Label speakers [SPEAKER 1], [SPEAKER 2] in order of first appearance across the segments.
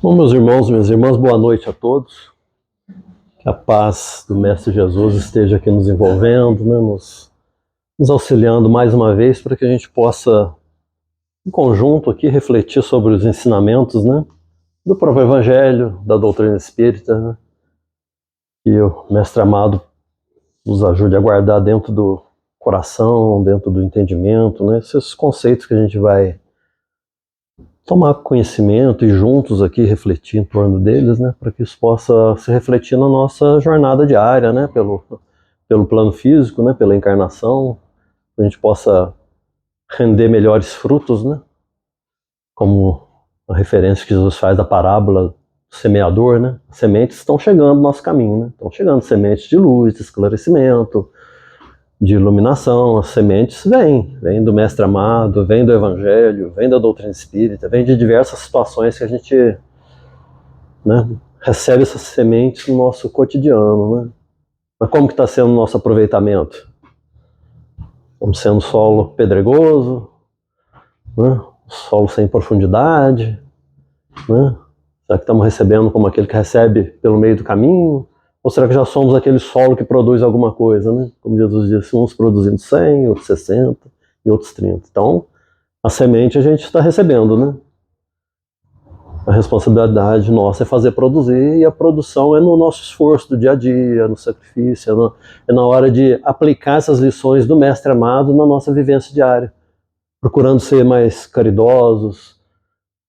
[SPEAKER 1] Bom, meus irmãos, minhas irmãs, boa noite a todos. Que a paz do Mestre Jesus esteja aqui nos envolvendo, né, nos auxiliando mais uma vez para que a gente possa, em conjunto aqui, refletir sobre os ensinamentos, né, do próprio Evangelho, da doutrina espírita, né, que o Mestre amado nos ajude a guardar dentro do coração, dentro do entendimento, né, esses conceitos que a gente vai tomar conhecimento e juntos aqui refletir em torno deles, né, para que isso possa se refletir na nossa jornada diária, né, pelo plano físico, né, pela encarnação, a gente possa render melhores frutos, né, como a referência que Jesus faz da parábola do semeador, né, as sementes estão chegando no nosso caminho, né, estão chegando sementes de luz, de esclarecimento, de iluminação, as sementes vêm do Mestre amado, vêm do Evangelho, vêm da doutrina espírita, vêm de diversas situações que a gente, né, recebe essas sementes no nosso cotidiano, né? Mas como que está sendo o nosso aproveitamento? Estamos sendo solo pedregoso, né? Solo sem profundidade, né? Será que estamos recebendo como aquele que recebe pelo meio do caminho? Ou será que já somos aquele solo que produz alguma coisa, né? Como Jesus disse, uns produzindo 100, outros 60 e outros 30. Então, a semente a gente está recebendo, né? A responsabilidade nossa é fazer produzir, e a produção é no nosso esforço do dia a dia, no sacrifício, é na hora de aplicar essas lições do Mestre amado na nossa vivência diária, procurando ser mais caridosos,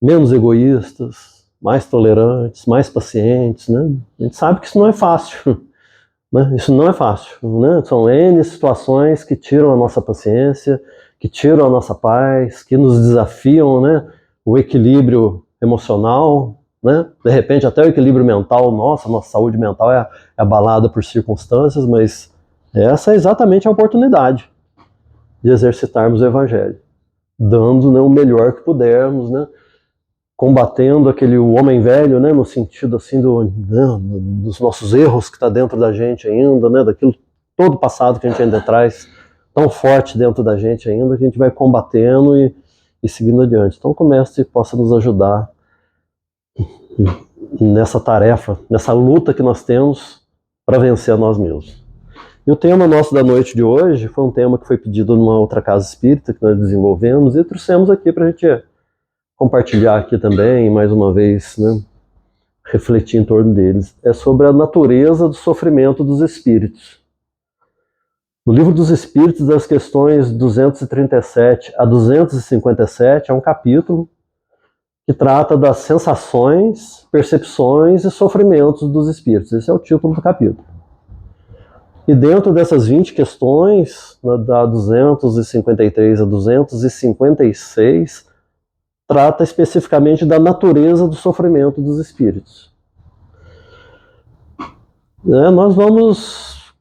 [SPEAKER 1] menos egoístas, mais tolerantes, mais pacientes, né? A gente sabe que isso não é fácil, né? Isso não é fácil, né? São N situações que tiram a nossa paciência, que tiram a nossa paz, que nos desafiam, né? O equilíbrio emocional, né? De repente até o equilíbrio mental, nossa saúde mental é abalada por circunstâncias, mas essa é exatamente a oportunidade de exercitarmos o Evangelho, dando, né, o melhor que pudermos, né? Combatendo aquele homem velho, né, no sentido assim dos nossos erros que está dentro da gente ainda, né, daquilo todo passado que a gente ainda traz tão forte dentro da gente ainda, que a gente vai combatendo e seguindo adiante. Então, que o Mestre possa nos ajudar nessa tarefa, nessa luta que nós temos para vencer a nós mesmos. E o tema nosso da noite de hoje foi um tema que foi pedido numa outra casa espírita que nós desenvolvemos e trouxemos aqui para a gente compartilhar aqui também, mais uma vez, né, refletir em torno deles. É sobre a natureza do sofrimento dos espíritos. No Livro dos Espíritos, das questões 237 a 257, é um capítulo que trata das sensações, percepções e sofrimentos dos espíritos. Esse é o título do capítulo. E dentro dessas 20 questões, da 253 a 256, trata especificamente da natureza do sofrimento dos espíritos. Nós vamos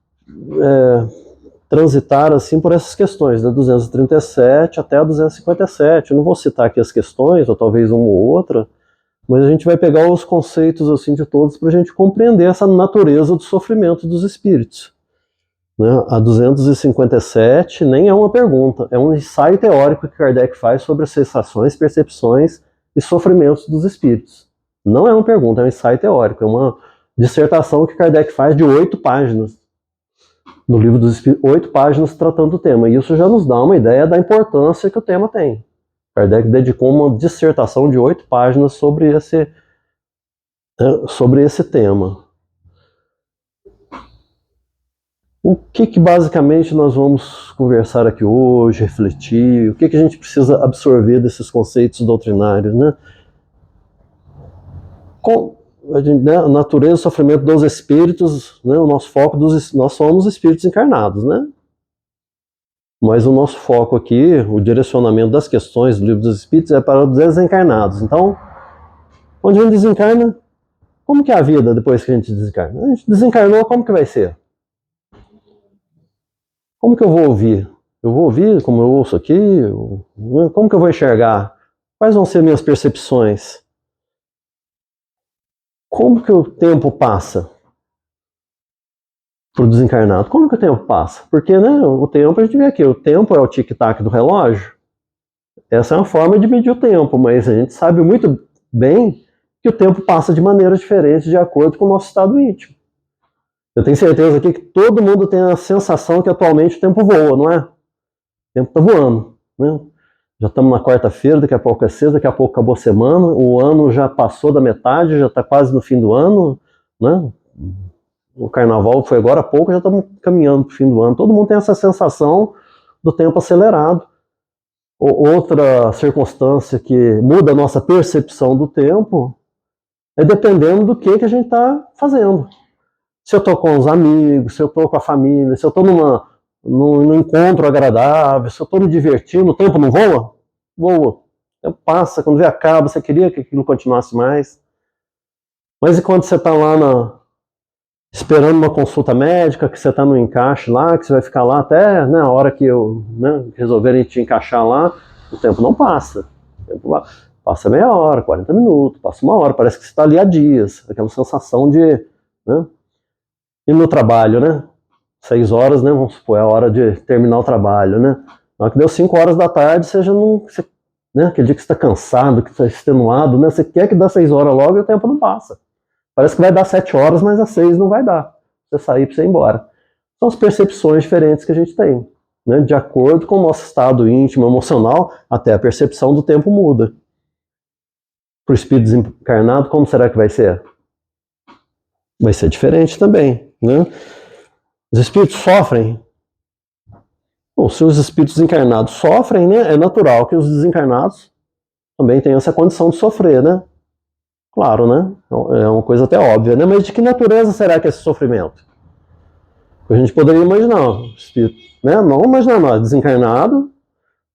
[SPEAKER 1] transitar assim por essas questões, da 237 até a 257. Eu não vou citar aqui as questões, ou talvez uma ou outra, mas a gente vai pegar os conceitos assim de todos para a gente compreender essa natureza do sofrimento dos espíritos. A 257 nem é uma pergunta, é um ensaio teórico que Kardec faz sobre as sensações, percepções e sofrimentos dos espíritos. Não é uma pergunta, é um ensaio teórico, é uma dissertação que Kardec faz de 8 páginas. No Livro dos Espíritos, 8 páginas tratando do tema. E isso já nos dá uma ideia da importância que o tema tem. Kardec dedicou uma dissertação de 8 páginas sobre esse tema. O que basicamente nós vamos conversar aqui hoje, refletir, o que a gente precisa absorver desses conceitos doutrinários, né? A natureza e o sofrimento dos espíritos, né? O nosso foco, nós somos espíritos encarnados, né? Mas o nosso foco aqui, o direcionamento das questões do Livro dos Espíritos é para os desencarnados. Então, onde a gente desencarna, como que é a vida depois que a gente desencarna? A gente desencarnou, como que vai ser? Como que eu vou ouvir? Eu vou ouvir como eu ouço aqui? Como que eu vou enxergar? Quais vão ser minhas percepções? Como que o tempo passa para o desencarnado? Como que o tempo passa? Porque, né, o tempo, a gente vê aqui, o tempo é o tic-tac do relógio. Essa é uma forma de medir o tempo, mas a gente sabe muito bem que o tempo passa de maneira diferente de acordo com o nosso estado íntimo. Eu tenho certeza aqui que todo mundo tem a sensação que atualmente o tempo voa, não é? O tempo está voando, né? Já estamos na quarta-feira, daqui a pouco é sexta, daqui a pouco acabou a semana, o ano já passou da metade, já está quase no fim do ano, né? O carnaval foi agora há pouco, já estamos caminhando para o fim do ano. Todo mundo tem essa sensação do tempo acelerado. Outra circunstância que muda a nossa percepção do tempo é dependendo do que a gente está fazendo. Se eu estou com os amigos, se eu estou com a família, se eu estou num encontro agradável, se eu estou me divertindo, o tempo não voa? Voa. O tempo passa, quando vê acaba, você queria que aquilo continuasse mais. Mas e quando você está lá esperando uma consulta médica, que você está no encaixe lá, que você vai ficar lá até a hora que resolverem te encaixar lá, o tempo não passa. O tempo passa meia hora, 40 minutos, passa uma hora, parece que você está ali há dias, aquela sensação de... Né? E no trabalho, né? 6 horas, né? Vamos supor, é a hora de terminar o trabalho, né? Na hora que deu 5 horas da tarde, você já não... né? Aquele dia que você está cansado, que está extenuado, né? Você quer que dê 6 horas logo e o tempo não passa. Parece que vai dar 7 horas, mas às 6 não vai dar. Você sair para você ir embora. São as percepções diferentes que a gente tem. Né? De acordo com o nosso estado íntimo, emocional, até a percepção do tempo muda. Para o espírito desencarnado, como será que vai ser? Vai ser diferente também. Né? Os espíritos sofrem. Bom, se os espíritos encarnados sofrem, né, é natural que os desencarnados também tenham essa condição de sofrer, né? Claro, né? É uma coisa até óbvia, né? Mas de que natureza será que é esse sofrimento? A gente poderia imaginar, o espírito, né? Não imaginar nós, desencarnado,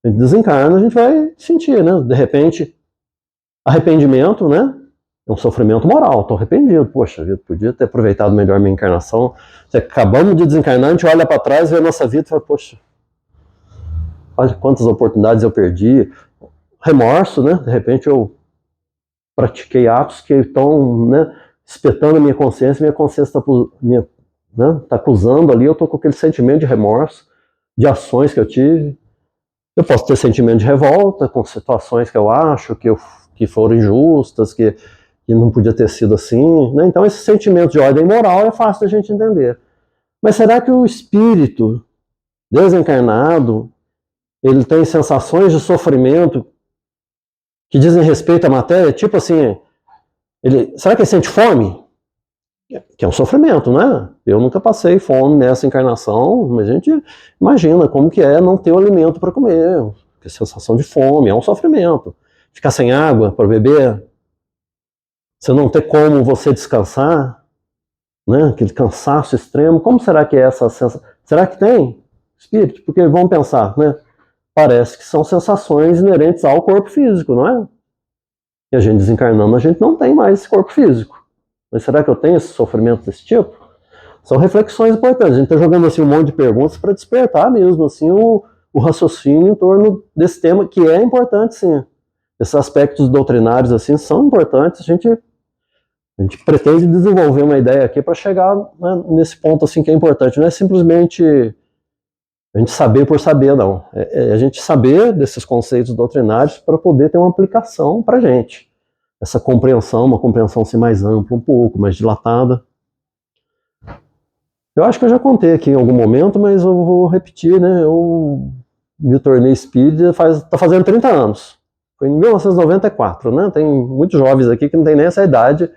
[SPEAKER 1] a gente desencarna, a gente vai sentir, né? De repente, arrependimento, né? É um sofrimento moral, estou arrependido, poxa vida, podia ter aproveitado melhor minha encarnação. Acabamos de desencarnar, a gente olha para trás, vê a nossa vida e fala, poxa, olha quantas oportunidades eu perdi. Remorso, né? De repente eu pratiquei atos que estão, né, espetando a minha consciência está tá acusando ali, eu estou com aquele sentimento de remorso, de ações que eu tive. Eu posso ter sentimento de revolta com situações que eu acho que foram injustas, que não podia ter sido assim. Né? Então esse sentimento de ordem moral é fácil da gente entender. Mas será que o espírito desencarnado, ele tem sensações de sofrimento que dizem respeito à matéria? Tipo assim, será que ele sente fome? Que é um sofrimento, né? Eu nunca passei fome nessa encarnação, mas a gente imagina como que é não ter o alimento para comer, a sensação de fome, é um sofrimento. Ficar sem água para beber, você não ter como você descansar, né? Aquele cansaço extremo, como será que é essa sensação? Será que tem espírito? Porque vamos pensar, né? Parece que são sensações inerentes ao corpo físico, não é? E a gente desencarnando, a gente não tem mais esse corpo físico. Mas será que eu tenho esse sofrimento desse tipo? São reflexões importantes. A gente está jogando assim, um monte de perguntas para despertar mesmo assim, o raciocínio em torno desse tema, que é importante, sim. Esses aspectos doutrinários assim, são importantes. A gente pretende desenvolver uma ideia aqui para chegar, né, nesse ponto assim, que é importante. Não é simplesmente a gente saber por saber, não. É a gente saber desses conceitos doutrinários para poder ter uma aplicação para a gente. Essa compreensão, uma compreensão assim, mais ampla, um pouco mais dilatada. Eu acho que eu já contei aqui em algum momento, mas eu vou repetir, né? Eu me tornei espírita está fazendo 30 anos. Foi em 1994, né? Tem muitos jovens aqui que não tem nem essa idade,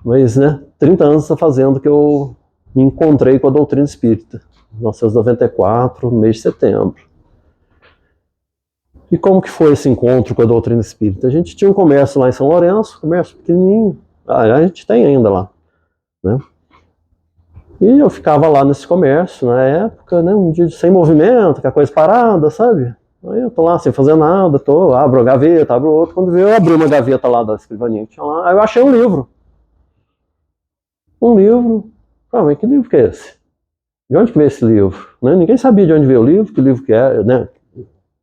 [SPEAKER 1] mas, né, 30 anos está fazendo que eu me encontrei com a doutrina espírita. 1994, mês de setembro. E como que foi esse encontro com a doutrina espírita? A gente tinha um comércio lá em São Lourenço, comércio pequenininho, a gente tem ainda lá, né? E eu ficava lá nesse comércio, na época, né, um dia sem movimento, com a coisa parada, sabe? Aí eu tô lá sem fazer nada, abro a gaveta, abro outro, quando veio eu abri uma gaveta lá da escrivaninha que tinha lá, aí eu achei um livro. Mas que livro que é esse? De onde que veio esse livro? Né? Ninguém sabia de onde veio o livro, que livro que é, né?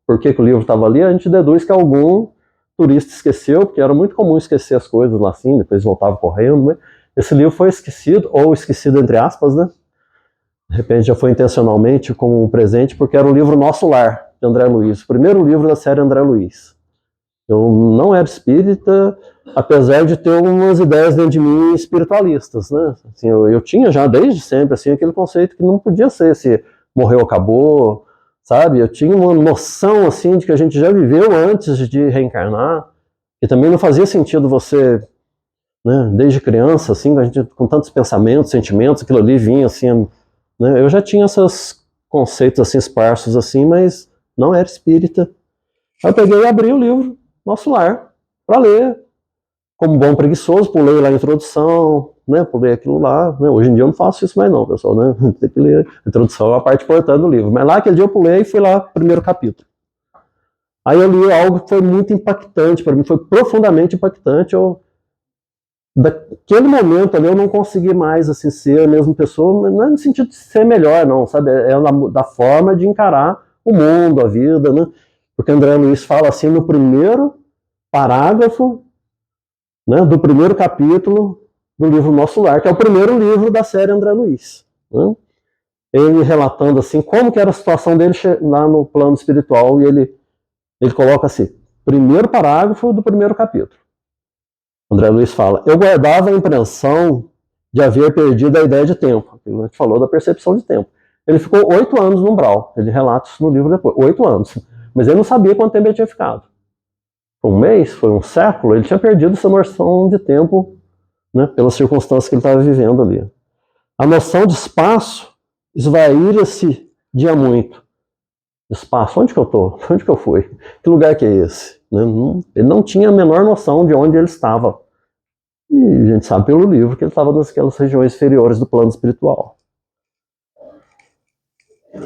[SPEAKER 1] Por que o livro estava ali, a gente deduz que algum turista esqueceu, porque era muito comum esquecer as coisas lá assim, depois voltava correndo, né? Esse livro foi esquecido, ou esquecido entre aspas, né? De repente já foi intencionalmente como um presente, porque era o livro Nosso Lar. de André Luiz, o primeiro livro da série André Luiz. Eu não era espírita, apesar de ter algumas ideias dentro de mim espiritualistas, né? Assim, eu tinha já desde sempre assim, aquele conceito que não podia ser se morreu, acabou, sabe? Eu tinha uma noção assim, de que a gente já viveu antes de reencarnar, e também não fazia sentido você, né, desde criança, assim, a gente, com tantos pensamentos, sentimentos, aquilo ali vinha assim, né? Eu já tinha esses conceitos assim esparsos assim, mas não era espírita. Aí eu peguei e abri o livro Nosso Lar para ler. Como bom preguiçoso, pulei lá a introdução, né? Pulei aquilo lá. Né? Hoje em dia eu não faço isso mais não, pessoal, né? Tem que ler. A introdução é a parte importante do livro. Mas lá aquele dia eu pulei e fui lá primeiro capítulo. Aí eu li algo que foi muito impactante para mim, foi profundamente impactante. Daquele momento ali eu não consegui mais assim ser a mesma pessoa, mas não é no sentido de ser melhor, não, sabe? É da forma de encarar o mundo, a vida, né? Porque André Luiz fala assim no primeiro parágrafo, né, do primeiro capítulo do livro Nosso Lar, que é o primeiro livro da série André Luiz. Né? Ele relatando assim como que era a situação dele lá no plano espiritual, e ele coloca assim, primeiro parágrafo do primeiro capítulo. André Luiz fala, eu guardava a impressão de haver perdido a ideia de tempo. A gente falou da percepção de tempo. Ele ficou 8 anos no umbral. Ele relata isso no livro depois. 8 anos. Mas ele não sabia quanto tempo ele tinha ficado. Foi um mês? Foi um século? Ele tinha perdido essa noção de tempo, né, pelas circunstâncias que ele estava vivendo ali. A noção de espaço esvaía-se dia muito. Espaço, onde que eu estou? Onde que eu fui? Que lugar que é esse? Né? Ele não tinha a menor noção de onde ele estava. E a gente sabe pelo livro que ele estava naquelas regiões inferiores do plano espiritual.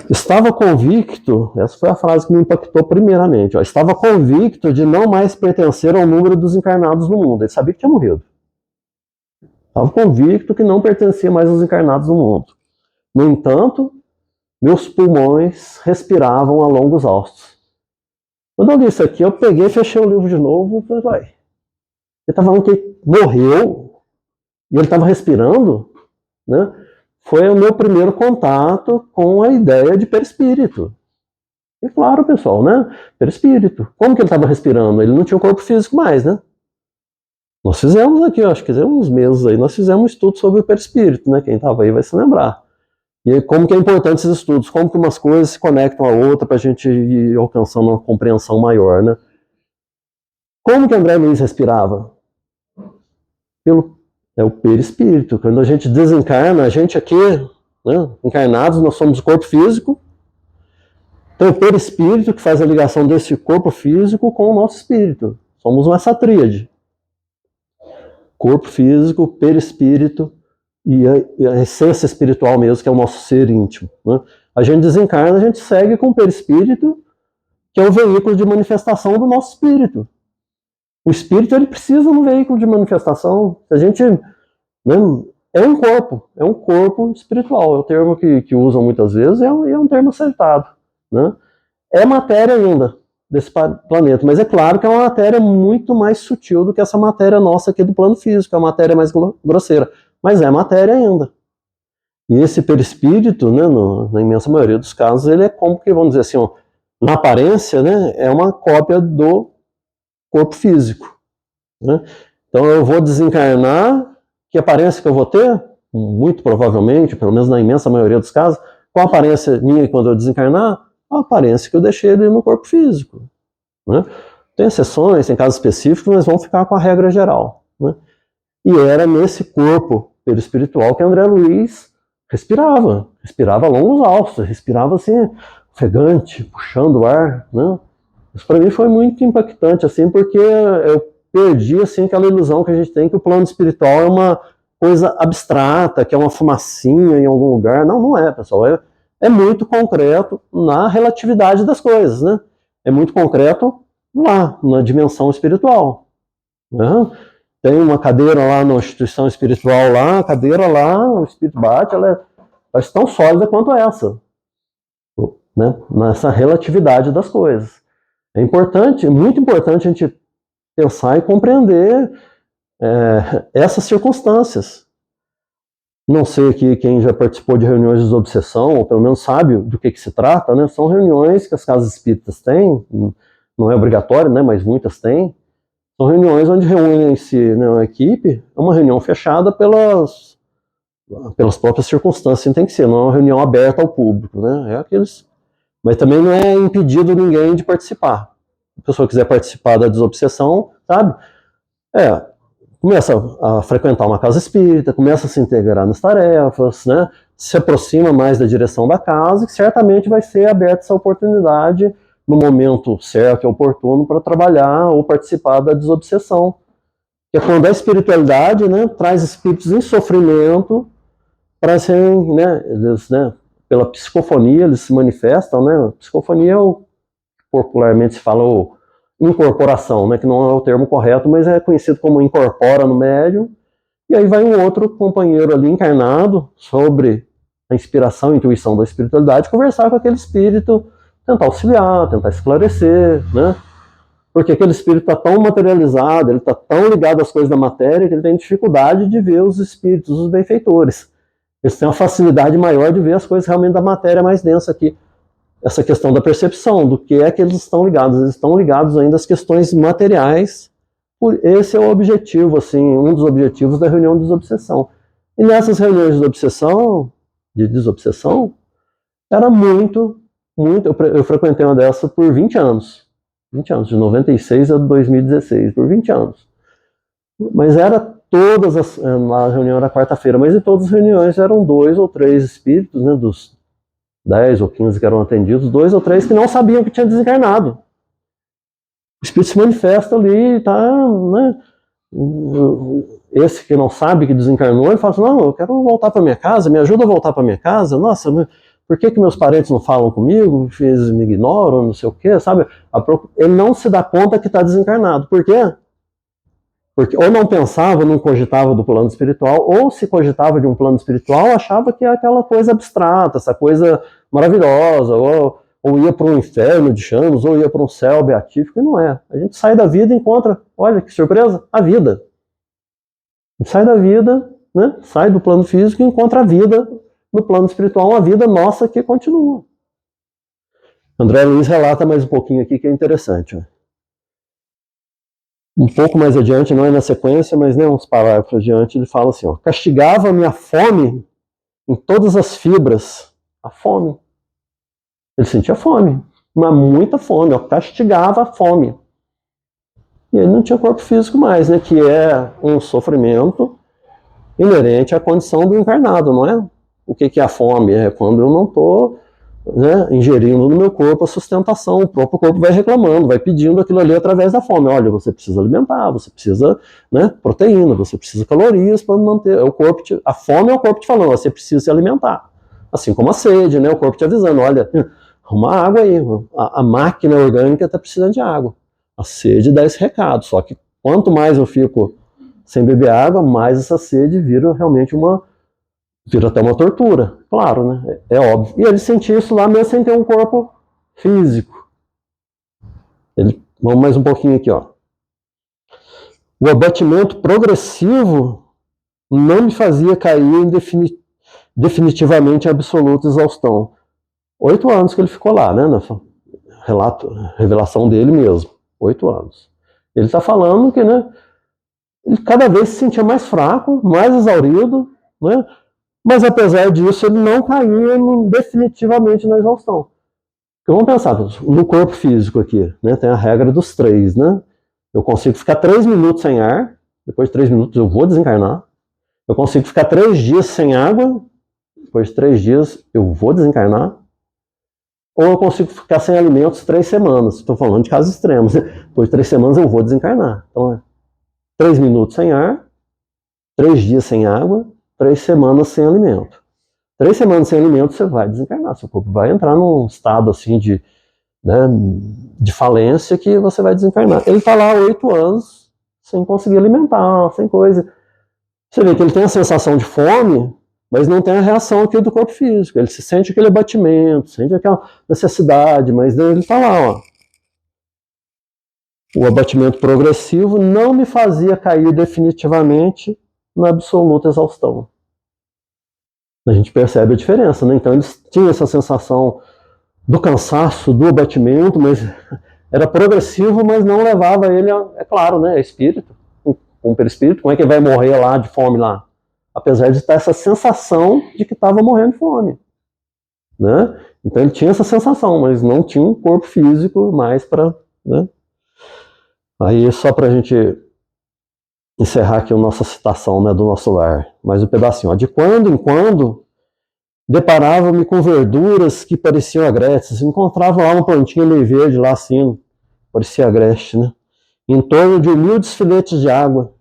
[SPEAKER 1] Estava convicto, essa foi a frase que me impactou primeiramente, ó, estava convicto de não mais pertencer ao número dos encarnados no mundo. Ele sabia que tinha morrido. Estava convicto que não pertencia mais aos encarnados no mundo. No entanto, meus pulmões respiravam a longos haustos. Quando eu li isso aqui, eu peguei, fechei o livro de novo e falei, vai. Ele estava falando que ele morreu e ele estava respirando, né? Foi o meu primeiro contato com a ideia de perispírito. E claro, pessoal, né? Perispírito. Como que ele estava respirando? Ele não tinha um corpo físico mais, né? Nós fizemos aqui, acho que uns meses aí, nós fizemos um estudo sobre o perispírito, né? Quem estava aí vai se lembrar. E aí, como que é importante esses estudos, como que umas coisas se conectam a outra para a gente ir alcançando uma compreensão maior, né? Como que André Luiz respirava? É o perispírito. Quando a gente desencarna, a gente aqui, né, encarnados, nós somos o corpo físico. Então o perispírito que faz a ligação desse corpo físico com o nosso espírito. Somos essa tríade. Corpo físico, perispírito e a essência espiritual mesmo, que é o nosso ser íntimo. Né? A gente desencarna, a gente segue com o perispírito, que é o veículo de manifestação do nosso espírito. O espírito ele precisa de um veículo de manifestação. A gente, né, é um corpo espiritual. É o termo que usam muitas vezes, é um termo acertado. Né? É matéria ainda desse planeta, mas é claro que é uma matéria muito mais sutil do que essa matéria nossa aqui do plano físico, é uma matéria mais grosseira, mas é matéria ainda. E esse perispírito, né, na imensa maioria dos casos, ele é como que, vamos dizer assim, ó, na aparência, né, é uma cópia do corpo físico. Né? Então eu vou desencarnar, que aparência que eu vou ter? Muito provavelmente, pelo menos na imensa maioria dos casos, qual a aparência minha quando eu desencarnar? A aparência que eu deixei ali no corpo físico. Né? Tem exceções, tem casos específicos, mas vamos ficar com a regra geral. Né? E era nesse corpo perispiritual que André Luiz respirava longos haustos, respirava assim, ofegante, puxando o ar. Né? Isso para mim foi muito impactante, assim, porque eu perdi assim, aquela ilusão que a gente tem que o plano espiritual é uma coisa abstrata, que é uma fumacinha em algum lugar. Não, não é, pessoal. É muito concreto na relatividade das coisas, né? É muito concreto lá, na dimensão espiritual. Né? Tem uma cadeira lá na instituição espiritual lá, a cadeira lá, o espírito bate, ela é tão sólida quanto essa. Né? Nessa relatividade das coisas. É importante, muito importante a gente pensar e compreender essas circunstâncias. Não sei aqui quem já participou de reuniões de desobsessão, ou pelo menos sabe do que se trata, né? São reuniões que as casas espíritas têm, não é obrigatório, né? Mas muitas têm. São reuniões onde reúnem-se, né, uma equipe, é uma reunião fechada pelas próprias circunstâncias, tem que ser, não é uma reunião aberta ao público, né? É aqueles. Mas também não é impedido ninguém de participar. Se a pessoa quiser participar da desobsessão, sabe? Começa a frequentar uma casa espírita, começa a se integrar nas tarefas, né? Se aproxima mais da direção da casa, que certamente vai ser aberta essa oportunidade no momento certo e oportuno para trabalhar ou participar da desobsessão. Que é quando a espiritualidade, né, traz espíritos em sofrimento para serem, né, eles, né, pela psicofonia eles se manifestam, né? Psicofonia é o popularmente se fala o incorporação, né, que não é o termo correto, mas é conhecido como incorpora no médium, e aí vai um outro companheiro ali encarnado sobre a inspiração e intuição da espiritualidade, conversar com aquele espírito, tentar auxiliar, tentar esclarecer, né? Porque aquele espírito está tão materializado, ele está tão ligado às coisas da matéria, que ele tem dificuldade de ver os espíritos, os benfeitores. Eles têm uma facilidade maior de ver as coisas realmente da matéria mais densa aqui. Essa questão da percepção, do que é que eles estão ligados. Eles estão ligados ainda às questões materiais. Esse é o objetivo, assim, um dos objetivos da reunião de desobsessão. E nessas reuniões de desobsessão, era muito, eu frequentei uma dessas por 20 anos. 20 anos, de 96 a 2016, por 20 anos. Mas era todas as, a reunião era quarta-feira, mas em todas as reuniões eram 2 ou 3 espíritos, né, dos 10 ou 15 que eram atendidos, 2 ou 3 que não sabiam que tinha desencarnado. O espírito se manifesta ali, tá, né? Esse que não sabe que desencarnou, ele fala assim, não, eu quero voltar para minha casa, me ajuda a voltar para minha casa. Nossa, por que meus parentes não falam comigo? Eles me ignoram, não sei o quê, sabe? Ele não se dá conta que está desencarnado. Por quê? Porque ou não pensava, não cogitava do plano espiritual, ou se cogitava de um plano espiritual, achava que é aquela coisa abstrata, essa coisa maravilhosa, ou ia para um inferno de chamas, ou ia para um céu beatífico, e não é. A gente sai da vida e encontra, olha que surpresa, a vida. A gente sai da vida, né, sai do plano físico e encontra a vida no plano espiritual, uma vida nossa que continua. André Luiz relata mais um pouquinho aqui que é interessante. Ó. Um pouco mais adiante, não é na sequência, mas né, uns parágrafos adiante, ele fala assim, ó, castigava a minha fome em todas as fibras. A fome. Ele sentia fome, mas muita fome, ó, castigava a fome. E ele não tinha corpo físico mais, né, que é um sofrimento inerente à condição do encarnado, não é? O que é a fome? É quando eu não estou, né, ingerindo no meu corpo a sustentação, o próprio corpo vai reclamando, vai pedindo aquilo ali através da fome. Olha, você precisa alimentar, você precisa, né, proteína, você precisa calorias para manter o corpo. A fome é o corpo te falando, você precisa se alimentar. Assim como a sede, né, o corpo te avisando, olha, arruma água aí, a máquina orgânica está precisando de água. A sede dá esse recado, só que quanto mais eu fico sem beber água, mais essa sede vira realmente vira até uma tortura, claro, né? É óbvio. E ele sentia isso lá mesmo sem ter um corpo físico. Vamos mais um pouquinho aqui, ó. O abatimento progressivo não me fazia cair definitivamente em absoluta exaustão. 8 anos que ele ficou lá, né? Revelação dele mesmo. 8 anos. Ele está falando que, né? Ele cada vez se sentia mais fraco, mais exaurido, né? Mas apesar disso, ele não caía definitivamente na exaustão. Porque vamos pensar, no corpo físico aqui, né, tem a regra dos 3, né? Eu consigo ficar 3 minutos sem ar, depois de 3 minutos eu vou desencarnar. Eu consigo ficar 3 dias sem água, depois de 3 dias eu vou desencarnar. Ou eu consigo ficar sem alimentos 3 semanas. Estou falando de casos extremos. Né? Depois de 3 semanas eu vou desencarnar. Então é 3 minutos sem ar, 3 dias sem água, 3 semanas sem alimento. 3 semanas sem alimento, você vai desencarnar. Seu corpo vai entrar num estado assim de, né, de falência que você vai desencarnar. Ele está lá há 8 anos sem conseguir alimentar, sem coisa. Você vê que ele tem a sensação de fome, mas não tem a reação aqui do corpo físico. Ele se sente aquele abatimento, sente aquela necessidade, mas ele está lá, ó. O abatimento progressivo não me fazia cair definitivamente na absoluta exaustão. A gente percebe a diferença, né? Então eles tinham essa sensação do cansaço, do abatimento, mas era progressivo, mas não levava ele, é claro, né? É espírito, um perispírito, como é que ele vai morrer lá de fome lá? Apesar de estar essa sensação de que estava morrendo de fome, né? Então ele tinha essa sensação, mas não tinha um corpo físico mais para, né? Aí só para a gente encerrar aqui a nossa citação, né, do nosso lar, mais um pedacinho. Ó. De quando em quando deparava-me com verduras que pareciam agrestes. Encontrava lá uma plantinha meio verde lá assim, parecia agreste, né? Em torno de humildes filetes de água,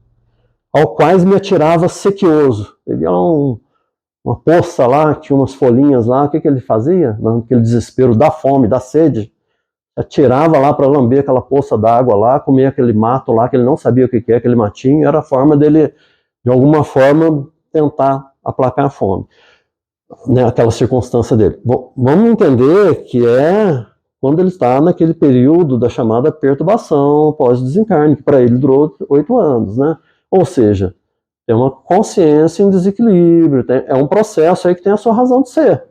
[SPEAKER 1] ao quais me atirava sequioso. Ele ia uma poça lá, tinha umas folhinhas lá, o que ele fazia? Naquele desespero da fome, da sede, atirava lá para lamber aquela poça d'água lá, comia aquele mato lá, que ele não sabia o que é, aquele matinho, era a forma dele, de alguma forma, tentar aplacar a fome, né, aquela circunstância dele. Bom, vamos entender que é quando ele está naquele período da chamada perturbação pós-desencarne, que para ele durou 8 anos, né? Ou seja, tem uma consciência em desequilíbrio, é um processo aí que tem a sua razão de ser.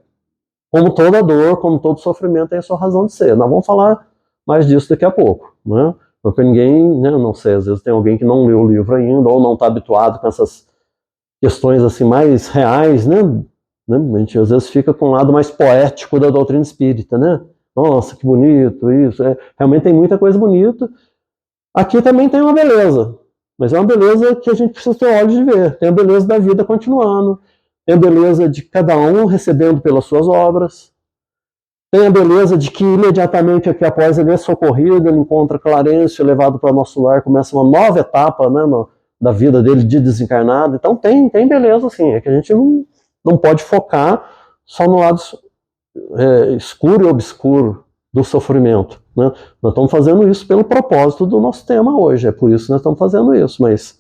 [SPEAKER 1] Como toda dor, como todo sofrimento tem a sua razão de ser. Nós vamos falar mais disso daqui a pouco, né? Porque ninguém, né, não sei, às vezes tem alguém que não leu o livro ainda, ou não está habituado com essas questões assim mais reais, né? A gente às vezes fica com um lado mais poético da doutrina espírita, né? Nossa, que bonito isso. Realmente tem muita coisa bonita. Aqui também tem uma beleza, mas é uma beleza que a gente precisa ter olhos de ver. Tem a beleza da vida continuando, tem a beleza de cada um recebendo pelas suas obras, tem a beleza de que imediatamente aqui após ele é socorrido, ele encontra Clarencio, levado para nosso lar, começa uma nova etapa, né, da vida dele de desencarnado. Então tem beleza, sim, é que a gente não pode focar só no lado escuro e obscuro do sofrimento, né? Nós estamos fazendo isso pelo propósito do nosso tema hoje, é por isso que nós estamos fazendo isso, mas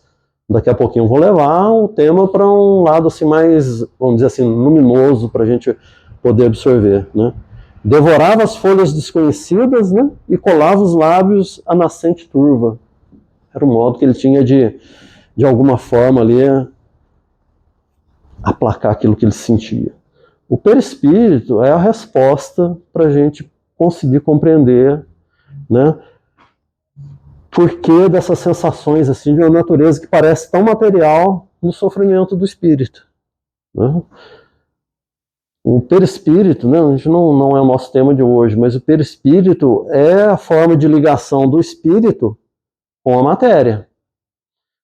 [SPEAKER 1] daqui a pouquinho eu vou levar o tema para um lado assim mais, vamos dizer assim, luminoso para a gente poder absorver, né? Devorava as folhas desconhecidas, né, e colava os lábios à nascente turva. Era o modo que ele tinha de alguma forma ali, aplacar aquilo que ele sentia. O perispírito é a resposta para a gente conseguir compreender, né, por que dessas sensações assim, de uma natureza que parece tão material no sofrimento do espírito, né? O perispírito, né, a gente não é o nosso tema de hoje, mas o perispírito é a forma de ligação do espírito com a matéria.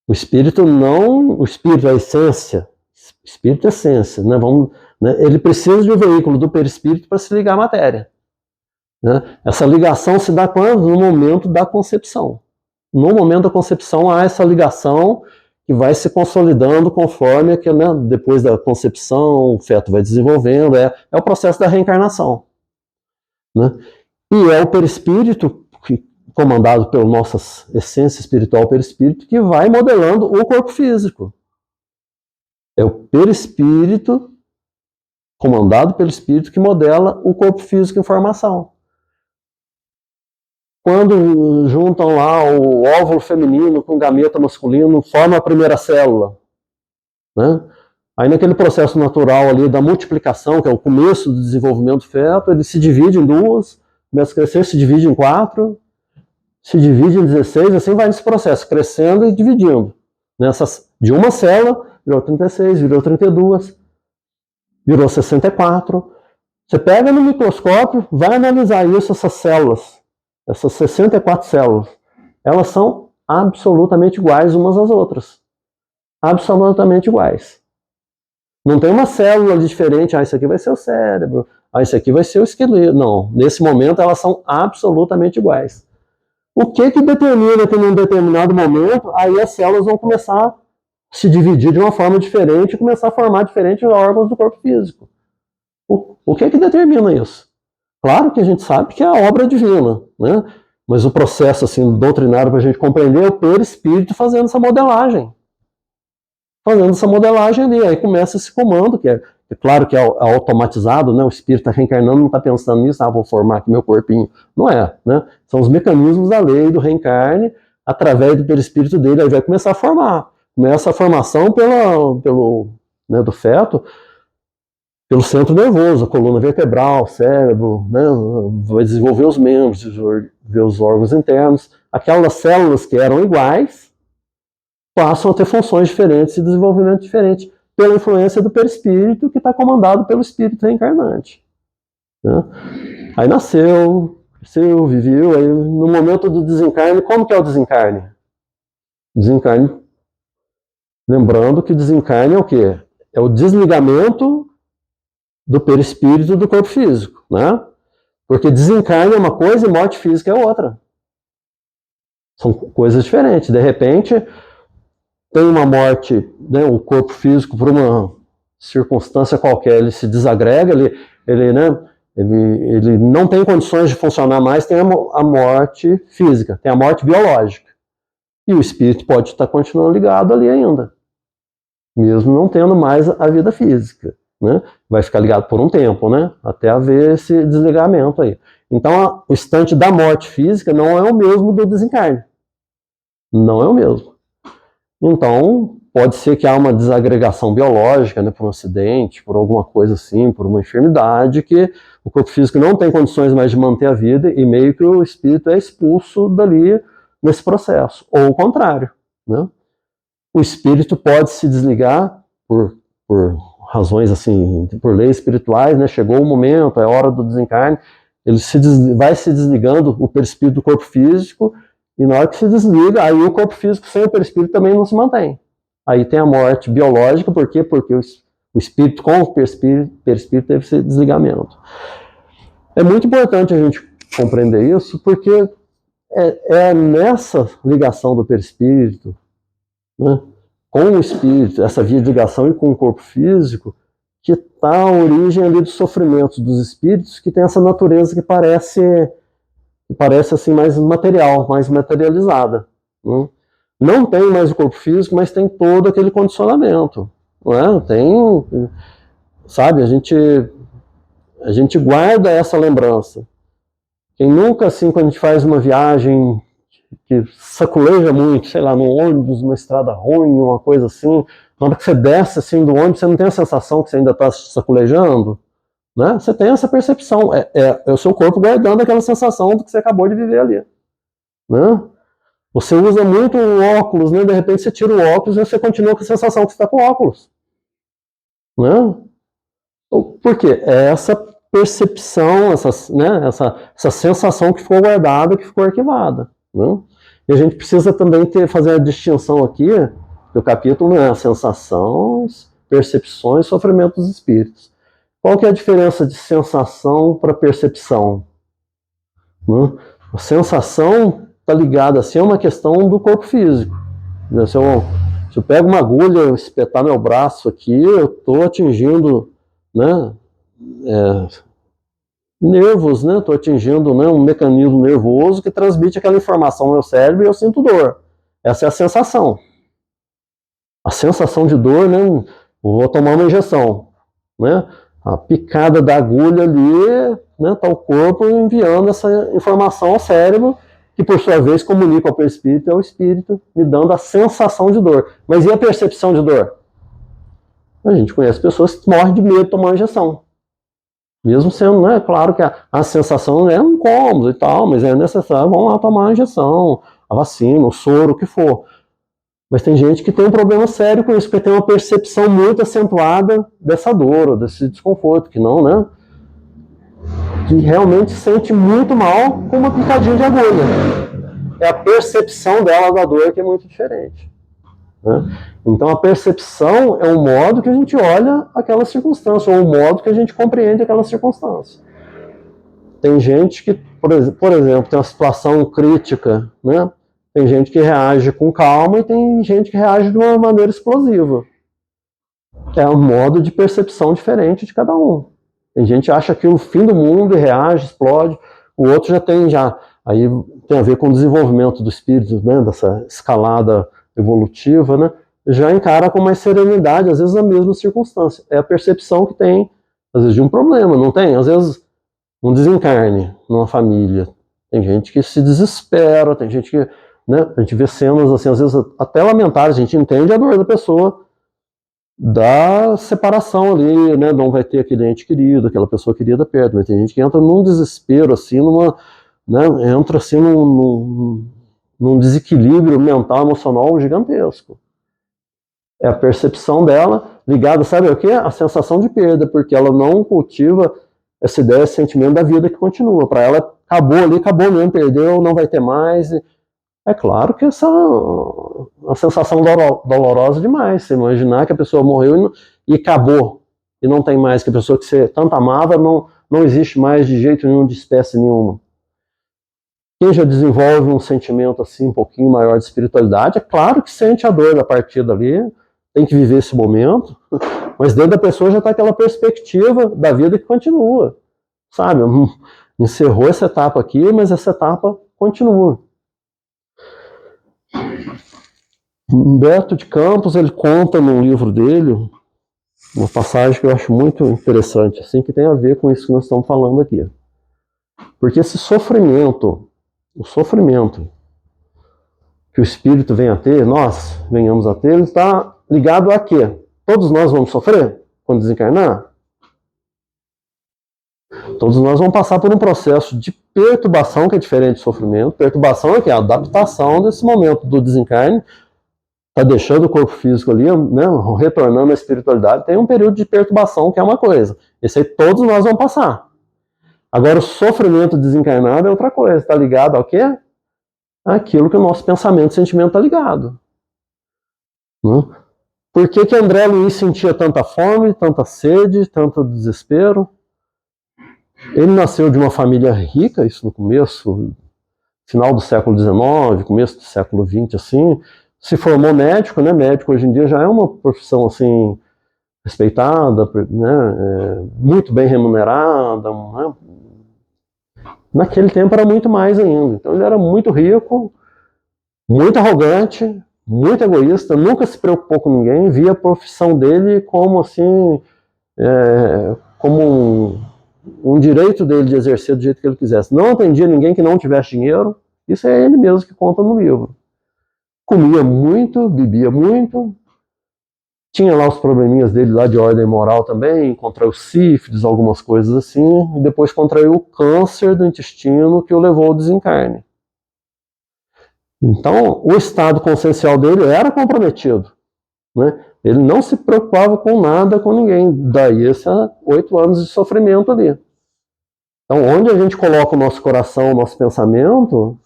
[SPEAKER 1] O espírito a essência, espírito é essência, né, ele precisa de um veículo do perispírito para se ligar à matéria. Né? Essa ligação se dá quando? No momento da concepção. No momento da concepção há essa ligação que vai se consolidando conforme que, né, depois da concepção o feto vai desenvolvendo, é o processo da reencarnação. Né? E é o perispírito, comandado pela nossa essência espiritual perispírito, que vai modelando o corpo físico. É o perispírito, comandado pelo espírito, que modela o corpo físico em formação. Quando juntam lá o óvulo feminino com o gameta masculino, forma a primeira célula. Né? Aí naquele processo natural ali da multiplicação, que é o começo do desenvolvimento do feto, ele se divide em duas, começa a crescer, se divide em 4, se divide em 16, assim vai nesse processo, crescendo e dividindo. De uma célula, virou 36, virou 32, virou 64. Você pega no microscópio, vai analisar isso, essas células, essas 64 células, elas são absolutamente iguais umas às outras. Absolutamente iguais. Não tem uma célula diferente, isso aqui vai ser o cérebro, isso aqui vai ser o esqueleto. Não, nesse momento elas são absolutamente iguais. O que determina que num determinado momento, aí as células vão começar a se dividir de uma forma diferente e começar a formar diferentes órgãos do corpo físico. O que determina isso? Claro que a gente sabe que é a obra divina, né? Mas o processo assim, doutrinário para a gente compreender é o perispírito fazendo essa modelagem. Fazendo essa modelagem ali, aí começa esse comando, que é claro que é automatizado, né? O espírito está reencarnando, não está pensando nisso, vou formar aqui meu corpinho. Não é, né? São os mecanismos da lei do reencarne, através do perispírito dele, aí vai começar a formar. Começa a formação do feto, pelo centro nervoso, a coluna vertebral, o cérebro, né, vai desenvolver os membros, desenvolver os órgãos internos. Aquelas células que eram iguais passam a ter funções diferentes e desenvolvimento diferente pela influência do perispírito, que está comandado pelo espírito reencarnante. Né? Aí nasceu, cresceu, viveu, aí no momento do desencarne, como que é o desencarne? Desencarne, lembrando que desencarne é o quê? É o desligamento do perispírito do corpo físico, né? Porque desencarne é uma coisa e morte física é outra. São coisas diferentes. De repente, tem uma morte, né, o corpo físico, por uma circunstância qualquer, ele se desagrega, ele não tem condições de funcionar mais, tem a morte física, tem a morte biológica. E o espírito pode estar continuando ligado ali ainda, mesmo não tendo mais a vida física. Né? Vai ficar ligado por um tempo, né? Até haver esse desligamento aí. Então, o instante da morte física não é o mesmo do desencarne. Não é o mesmo. Então, pode ser que há uma desagregação biológica, né, por um acidente, por alguma coisa assim, por uma enfermidade, que o corpo físico não tem condições mais de manter a vida e meio que o espírito é expulso dali nesse processo. Ou o contrário, né? O espírito pode se desligar por razões assim, por leis espirituais, né? Chegou o momento, é hora do desencarne, ele vai se desligando o perispírito do corpo físico, e na hora que se desliga, aí o corpo físico sem o perispírito também não se mantém. Aí tem a morte biológica, por quê? Porque o espírito com o perispírito teve esse desligamento. É muito importante a gente compreender isso, porque é nessa ligação do perispírito, né, com o espírito, essa via de ligação e com o corpo físico, que está a origem ali dos sofrimentos dos espíritos, que tem essa natureza que parece assim mais material, mais materializada. Né? Não tem mais o corpo físico, mas tem todo aquele condicionamento. Não é? Tem, sabe, a gente guarda essa lembrança. Quem nunca, assim, quando a gente faz uma viagem que saculeja muito, sei lá, num ônibus, numa estrada ruim, uma coisa assim, na hora que você desce assim do ônibus, você não tem a sensação que você ainda está saculejando? Né? Você tem essa percepção, é o seu corpo guardando aquela sensação do que você acabou de viver ali. Né? Você usa muito o óculos, né? De repente você tira o óculos e você continua com a sensação que você está com óculos. Né? Por quê? É essa percepção, essa sensação que ficou guardada, que ficou arquivada. Né? E a gente precisa também fazer a distinção aqui, que o capítulo é sensações, percepções, sofrimento dos espíritos. Qual que é a diferença de sensação para percepção? Né? A sensação está ligada assim, a uma questão do corpo físico. Se eu pego uma agulha, espetar meu braço aqui, eu estou atingindo, né, nervos, né? Estou atingindo, né, um mecanismo nervoso que transmite aquela informação ao meu cérebro e eu sinto dor. Essa é a sensação. A sensação de dor, né? Vou tomar uma injeção, né? A picada da agulha ali, né? Tá o corpo enviando essa informação ao cérebro, que por sua vez comunica ao perispírito e ao espírito, me dando a sensação de dor. Mas e a percepção de dor? A gente conhece pessoas que morrem de medo de tomar uma injeção. Mesmo sendo, né, claro que a sensação é um incômodo e tal, mas é necessário, vamos lá tomar a injeção, a vacina, o soro, o que for. Mas tem gente que tem um problema sério com isso, porque tem uma percepção muito acentuada dessa dor, desse desconforto, que não, né? Que realmente sente muito mal com uma picadinha de agulha. É a percepção dela da dor que é muito diferente. Né? Então a percepção é um modo que a gente olha aquela circunstância, ou um modo que a gente compreende aquela circunstância. Tem gente que, por exemplo, tem uma situação crítica, né? Tem gente que reage com calma e tem gente que reage de uma maneira explosiva. É um modo de percepção diferente de cada um. Tem gente que acha que o fim do mundo e reage, explode. O outro aí tem a ver com o desenvolvimento do espírito, né? Dessa escalada evolutiva, né? Já encara com mais serenidade, às vezes a mesma circunstância. É a percepção que tem, às vezes, de um problema, não tem? Às vezes, um desencarne numa família. Tem gente que se desespera, tem gente que, né, a gente vê cenas assim, às vezes até lamentares, a gente entende a dor da pessoa, da separação ali, né? Não vai ter aquele ente querido, aquela pessoa querida perto, mas tem gente que entra num desespero, assim, né? Entra assim num desequilíbrio mental, emocional gigantesco. É a percepção dela ligada, sabe o quê? A sensação de perda, porque ela não cultiva essa ideia, esse sentimento da vida que continua. Para ela, acabou ali, acabou mesmo, perdeu, não vai ter mais. É claro que essa é uma sensação dolorosa demais. Você imaginar que a pessoa morreu e acabou, e não tem mais, que a pessoa que você tanto amava não existe mais de jeito nenhum, de espécie nenhuma. Quem já desenvolve um sentimento assim um pouquinho maior de espiritualidade, é claro que sente a dor da partida ali, tem que viver esse momento, mas dentro da pessoa já está aquela perspectiva da vida que continua, sabe? Encerrou essa etapa aqui, mas essa etapa continua. Humberto de Campos, ele conta no livro dele uma passagem que eu acho muito interessante, assim, que tem a ver com isso que nós estamos falando aqui. Porque esse sofrimento, o sofrimento que o espírito vem a ter, nós venhamos a ter, ele está ligado a quê? Todos nós vamos sofrer quando desencarnar? Todos nós vamos passar por um processo de perturbação, que é diferente de sofrimento. Perturbação é que é a adaptação desse momento do desencarne, está deixando o corpo físico ali, né, retornando à espiritualidade, tem um período de perturbação que é uma coisa. Esse aí todos nós vamos passar. Agora, o sofrimento desencarnado é outra coisa, está ligado ao quê? Aquilo que o nosso pensamento e sentimento está ligado. Por que André Luiz sentia tanta fome, tanta sede, tanto desespero? Ele nasceu de uma família rica, isso no começo, final do século XIX, começo do século XX, assim. Se formou médico, né? Médico hoje em dia já é uma profissão assim respeitada, né? Muito bem remunerada, né? Naquele tempo era muito mais ainda. Então ele era muito rico, muito arrogante, muito egoísta, nunca se preocupou com ninguém, via a profissão dele como assim, como um direito dele de exercer do jeito que ele quisesse. Não atendia ninguém que não tivesse dinheiro, isso é ele mesmo que conta no livro. Comia muito, bebia muito, tinha lá os probleminhas dele lá de ordem moral também, contraiu sífilis, algumas coisas assim, e depois contraiu o câncer do intestino que o levou ao desencarne. Então, o estado consciencial dele era comprometido, né? Ele não se preocupava com nada, com ninguém. Daí esses 8 anos de sofrimento ali. Então, onde a gente coloca o nosso coração, o nosso pensamento,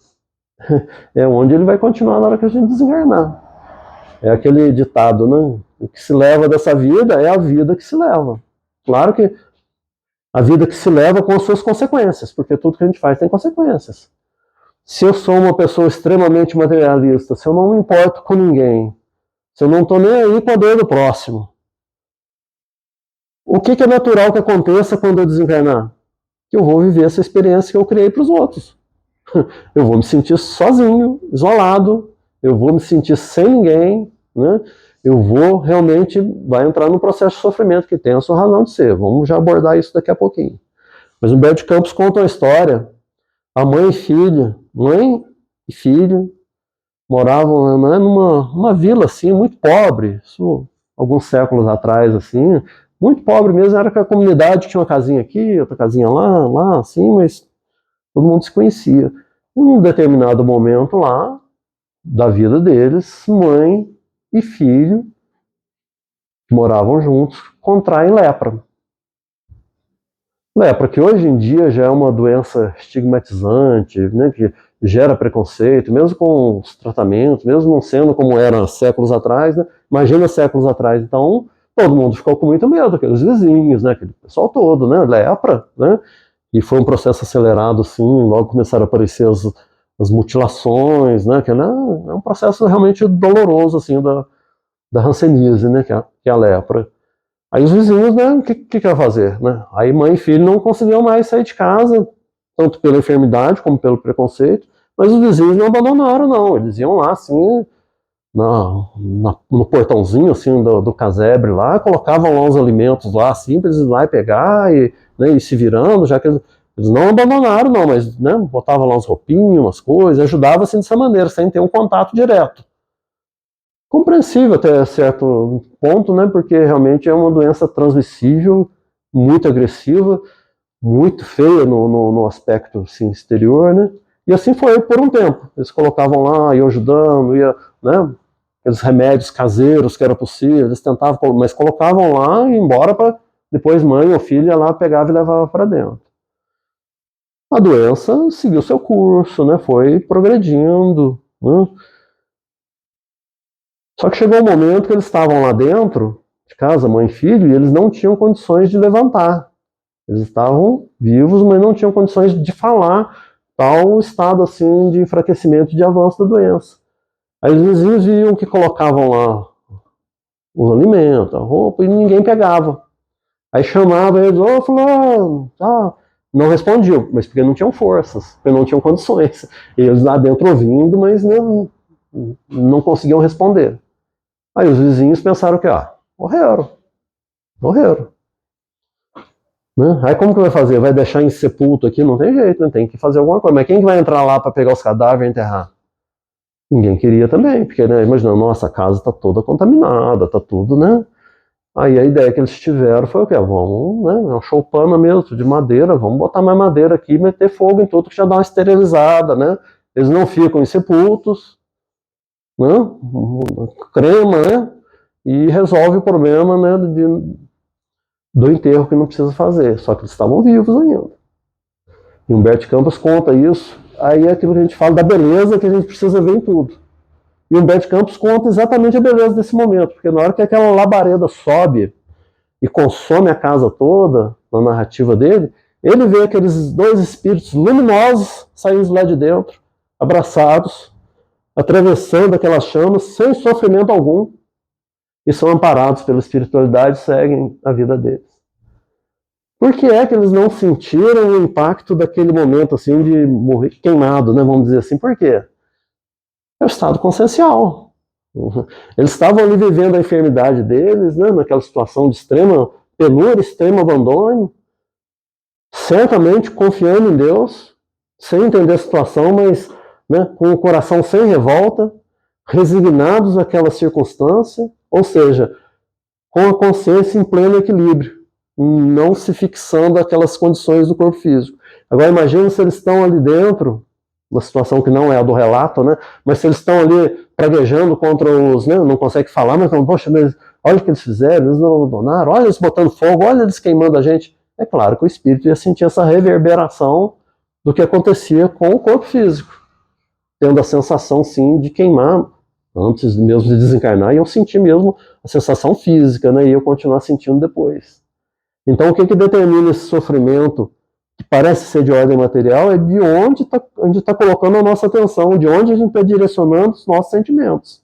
[SPEAKER 1] é onde ele vai continuar na hora que a gente desencarnar. É aquele ditado, né? O que se leva dessa vida é a vida que se leva. Claro que a vida que se leva com as suas consequências, porque tudo que a gente faz tem consequências. Se eu sou uma pessoa extremamente materialista, se eu não me importo com ninguém, se eu não estou nem aí com a dor do próximo, o que é natural que aconteça quando eu desencarnar? Que eu vou viver essa experiência que eu criei para os outros. Eu vou me sentir sozinho, isolado, eu vou me sentir sem ninguém, né? Eu vou realmente, vai entrar num processo de sofrimento que tem a sua razão de ser. Vamos já abordar isso daqui a pouquinho. Mas o Humberto de Campos conta uma história, a mãe e filho, moravam, né, numa vila assim, muito pobre, isso alguns séculos atrás, assim, muito pobre mesmo, era que a comunidade tinha uma casinha aqui, outra casinha lá, assim, mas todo mundo se conhecia. Em um determinado momento lá, da vida deles, mãe e filho, que moravam juntos, contraem lepra. Lepra, que hoje em dia já é uma doença estigmatizante, né, que gera preconceito, mesmo com os tratamentos, mesmo não sendo como era séculos atrás, né, imagina séculos atrás. Então, todo mundo ficou com muito medo, aqueles vizinhos, né, aquele pessoal todo, né, lepra, né, e foi um processo acelerado, assim, logo começaram a aparecer as mutilações, né, que é um processo realmente doloroso, assim, da hanseníase, né, que é a lepra. Aí os vizinhos, né, o que ia fazer, né? Aí mãe e filho não conseguiam mais sair de casa, tanto pela enfermidade como pelo preconceito, mas os vizinhos não abandonaram, não. Eles iam lá, assim, no portãozinho, assim, do casebre lá, colocavam lá os alimentos lá, assim, para eles ir lá e pegar, né, e se virando, já que eles não abandonaram, não, mas, né, botavam lá uns roupinhos, umas coisas, ajudavam, assim, dessa maneira, sem ter um contato direto. Compreensível até certo ponto, né? Porque realmente é uma doença transmissível, muito agressiva, muito feia no aspecto assim, exterior, né? E assim foi por um tempo. Eles colocavam lá, iam ajudando, né? Aqueles remédios caseiros que era possível, eles tentavam, mas colocavam lá e embora para depois mãe ou filha lá pegava e levava para dentro. A doença seguiu seu curso, né? Foi progredindo, né? Só que chegou um momento que eles estavam lá dentro de casa, mãe e filho, e eles não tinham condições de levantar. Eles estavam vivos, mas não tinham condições de falar, tal estado assim de enfraquecimento e de avanço da doença. Aí os vizinhos viam que colocavam lá os alimentos, a roupa, e ninguém pegava. Aí chamava eles, ô fulano, tá. Não respondiam, mas porque não tinham forças, porque não tinham condições. E eles lá dentro ouvindo, mas não conseguiam responder. Aí os vizinhos pensaram que, morreram. Né? Aí como que vai fazer? Vai deixar em sepulto aqui? Não tem jeito, né? Tem que fazer alguma coisa. Mas quem que vai entrar lá para pegar os cadáveres e enterrar? Ninguém queria também, porque, né, imagina, nossa, a casa está toda contaminada, está tudo, né? Aí a ideia que eles tiveram foi o quê? Vamos, né, é uma choupana mesmo, de madeira, vamos botar mais madeira aqui e meter fogo em tudo que já dá uma esterilizada, né? Eles não ficam em sepultos, né? Crema, né? E resolve o problema, né, do enterro que não precisa fazer. Só que eles estavam vivos ainda. E Humberto Campos conta isso. Aí é aquilo que a gente fala da beleza que a gente precisa ver em tudo. E Humberto Campos conta exatamente a beleza desse momento, porque na hora que aquela labareda sobe e consome a casa toda, na narrativa dele, ele vê aqueles dois espíritos luminosos saindo lá de dentro, abraçados, atravessando aquelas chamas sem sofrimento algum, e são amparados pela espiritualidade e seguem a vida deles. Por que é que eles não sentiram o impacto daquele momento assim de morrer queimado, né? Vamos dizer assim, por quê? É o estado consciencial. Eles estavam ali vivendo a enfermidade deles, né? Naquela situação de extrema penúria, extremo abandono, certamente confiando em Deus, sem entender a situação, mas, né, com o coração sem revolta, resignados àquela circunstância, ou seja, com a consciência em pleno equilíbrio, não se fixando aquelas condições do corpo físico. Agora imagina se eles estão ali dentro, uma situação que não é a do relato, né? Mas se eles estão ali praguejando contra os, né? Não conseguem falar, mas falam, poxa, mas olha o que eles fizeram, eles não abandonaram, olha eles botando fogo, olha eles queimando a gente. É claro que o espírito ia sentir essa reverberação do que acontecia com o corpo físico, tendo a sensação, sim, de queimar. Antes mesmo de desencarnar, iam sentir mesmo a sensação física, né? E eu continuar sentindo depois. Então, o que determina esse sofrimento, que parece ser de ordem material, é de onde está colocando a nossa atenção, de onde a gente está direcionando os nossos sentimentos.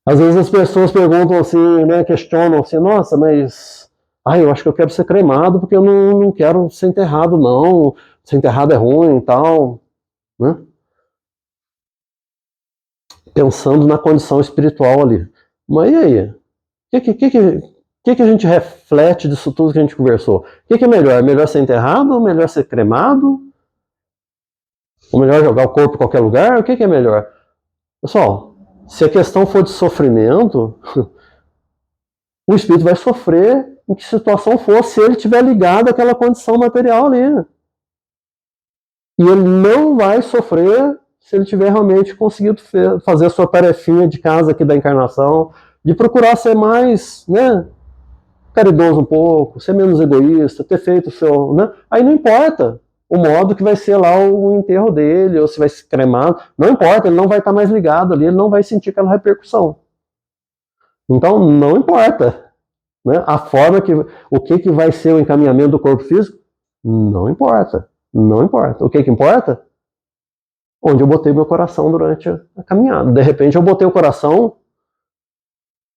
[SPEAKER 1] Às vezes as pessoas perguntam assim, né, questionam assim, nossa, mas eu acho que eu quero ser cremado porque eu não quero ser enterrado, não. Ser enterrado é ruim e tal, né? Pensando na condição espiritual ali. Mas e aí? O que a gente reflete disso tudo que a gente conversou? O que é melhor? É melhor ser enterrado ou melhor ser cremado? Ou melhor jogar o corpo em qualquer lugar? O que é melhor? Pessoal, se a questão for de sofrimento, o espírito vai sofrer em que situação for, se ele estiver ligado àquela condição material ali. E ele não vai sofrer se ele tiver realmente conseguido fazer a sua tarefinha de casa aqui da encarnação, de procurar ser mais, né, caridoso um pouco, ser menos egoísta, ter feito o seu, né? Aí não importa o modo que vai ser lá o enterro dele, ou se vai se cremar, não importa, ele não vai estar mais ligado ali, ele não vai sentir aquela repercussão. Então não importa, né? A forma o que vai ser o encaminhamento do corpo físico, não importa, não importa. O que importa? Onde eu botei meu coração durante a caminhada. De repente eu botei o coração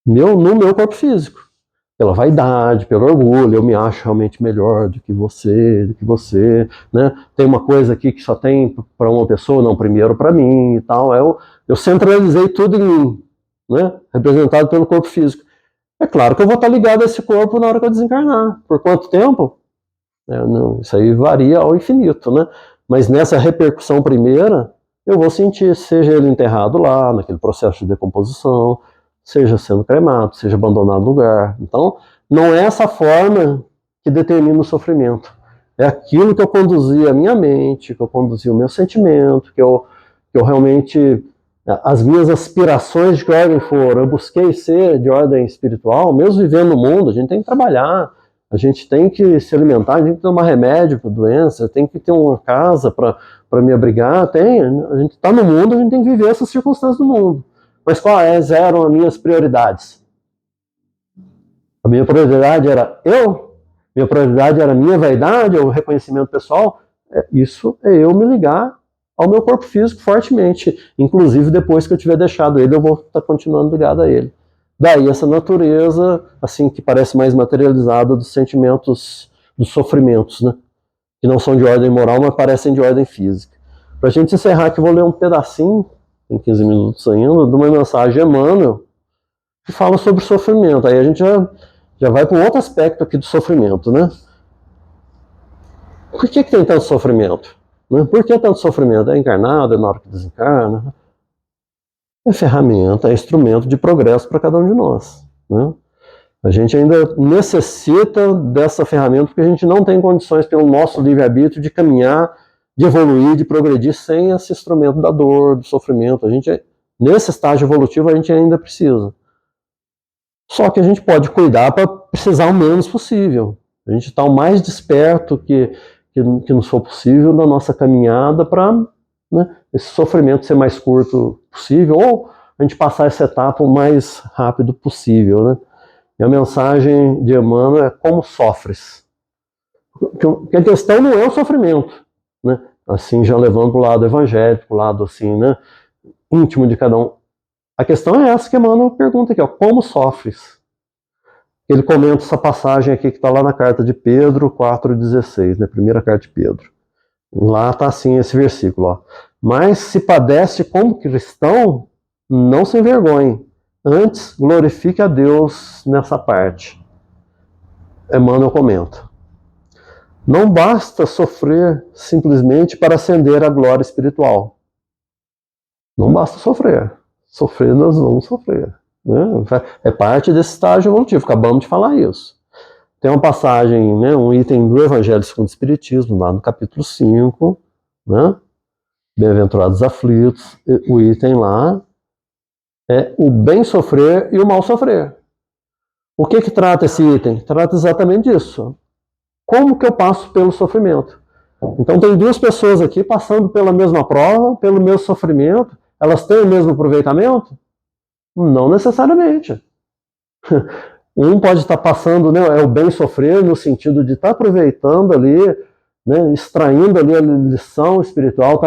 [SPEAKER 1] no meu corpo físico. Pela vaidade, pelo orgulho, eu me acho realmente melhor do que você, né? Tem uma coisa aqui que só tem para uma pessoa, não, primeiro para mim e tal. Eu centralizei tudo em mim, né? Representado pelo corpo físico. É claro que eu vou estar ligado a esse corpo na hora que eu desencarnar. Por quanto tempo? Não, isso aí varia ao infinito, né? Mas nessa repercussão primeira, eu vou sentir, seja ele enterrado lá, naquele processo de decomposição, seja sendo cremado, seja abandonado no lugar. Então, não é essa forma que determina o sofrimento. É aquilo que eu conduzi a minha mente, que eu conduzi o meu sentimento, que eu realmente, as minhas aspirações de que ordem foram, eu busquei ser de ordem espiritual, mesmo vivendo no mundo, a gente tem que trabalhar, a gente tem que se alimentar, a gente tem que tomar remédio para doença, tem que ter uma casa para me abrigar, a gente está no mundo, a gente tem que viver essas circunstâncias do mundo. Mas quais eram as minhas prioridades? A minha prioridade era minha prioridade era a minha vaidade, o reconhecimento pessoal. Isso é eu me ligar ao meu corpo físico fortemente. Inclusive, depois que eu tiver deixado ele, eu vou estar continuando ligado a ele. Daí essa natureza, assim, que parece mais materializada dos sentimentos, dos sofrimentos, né? Que não são de ordem moral, mas parecem de ordem física. Para a gente encerrar aqui, eu vou ler um pedacinho, em 15 minutos ainda, de uma mensagem de Emmanuel, que fala sobre sofrimento. Aí a gente já vai para um outro aspecto aqui do sofrimento, né? Por que tem tanto sofrimento? Né? Por que tanto sofrimento? É encarnado, é na hora que desencarna? É ferramenta, é instrumento de progresso para cada um de nós. Né? A gente ainda necessita dessa ferramenta porque a gente não tem condições, pelo nosso livre-arbítrio, de caminhar, de evoluir, de progredir sem esse instrumento da dor, do sofrimento. A gente, nesse estágio evolutivo, a gente ainda precisa. Só que a gente pode cuidar para precisar o menos possível. A gente está o mais desperto que nos for possível na nossa caminhada para, né, esse sofrimento ser mais curto possível, ou a gente passar essa etapa o mais rápido possível. Né? E a mensagem de Emmanuel é como sofres. Porque a questão não é o sofrimento, né? Assim, já levando para o lado evangélico, para o lado assim, né, íntimo de cada um. A questão é essa que Emmanuel pergunta aqui, ó, como sofres? Ele comenta essa passagem aqui que está lá na carta de Pedro 4,16, né, primeira carta de Pedro. Lá está assim esse versículo, ó. Mas se padece como cristão, não se envergonhe. Antes, glorifique a Deus nessa parte. Emmanuel comenta. Não basta sofrer simplesmente para ascender à glória espiritual. Não basta sofrer. Sofrer, nós vamos sofrer. Né? É parte desse estágio evolutivo, acabamos de falar isso. Tem uma passagem, né, um item do Evangelho segundo o Espiritismo, lá no capítulo 5, né? Bem-aventurados aflitos, o item lá é o bem sofrer e o mal sofrer. O que trata esse item? Trata exatamente disso. Como que eu passo pelo sofrimento? Então tem duas pessoas aqui passando pela mesma prova, pelo mesmo sofrimento, elas têm o mesmo aproveitamento? Não necessariamente. Um pode estar passando, né, é o bem sofrer no sentido de estar aproveitando ali, né, extraindo ali a lição espiritual,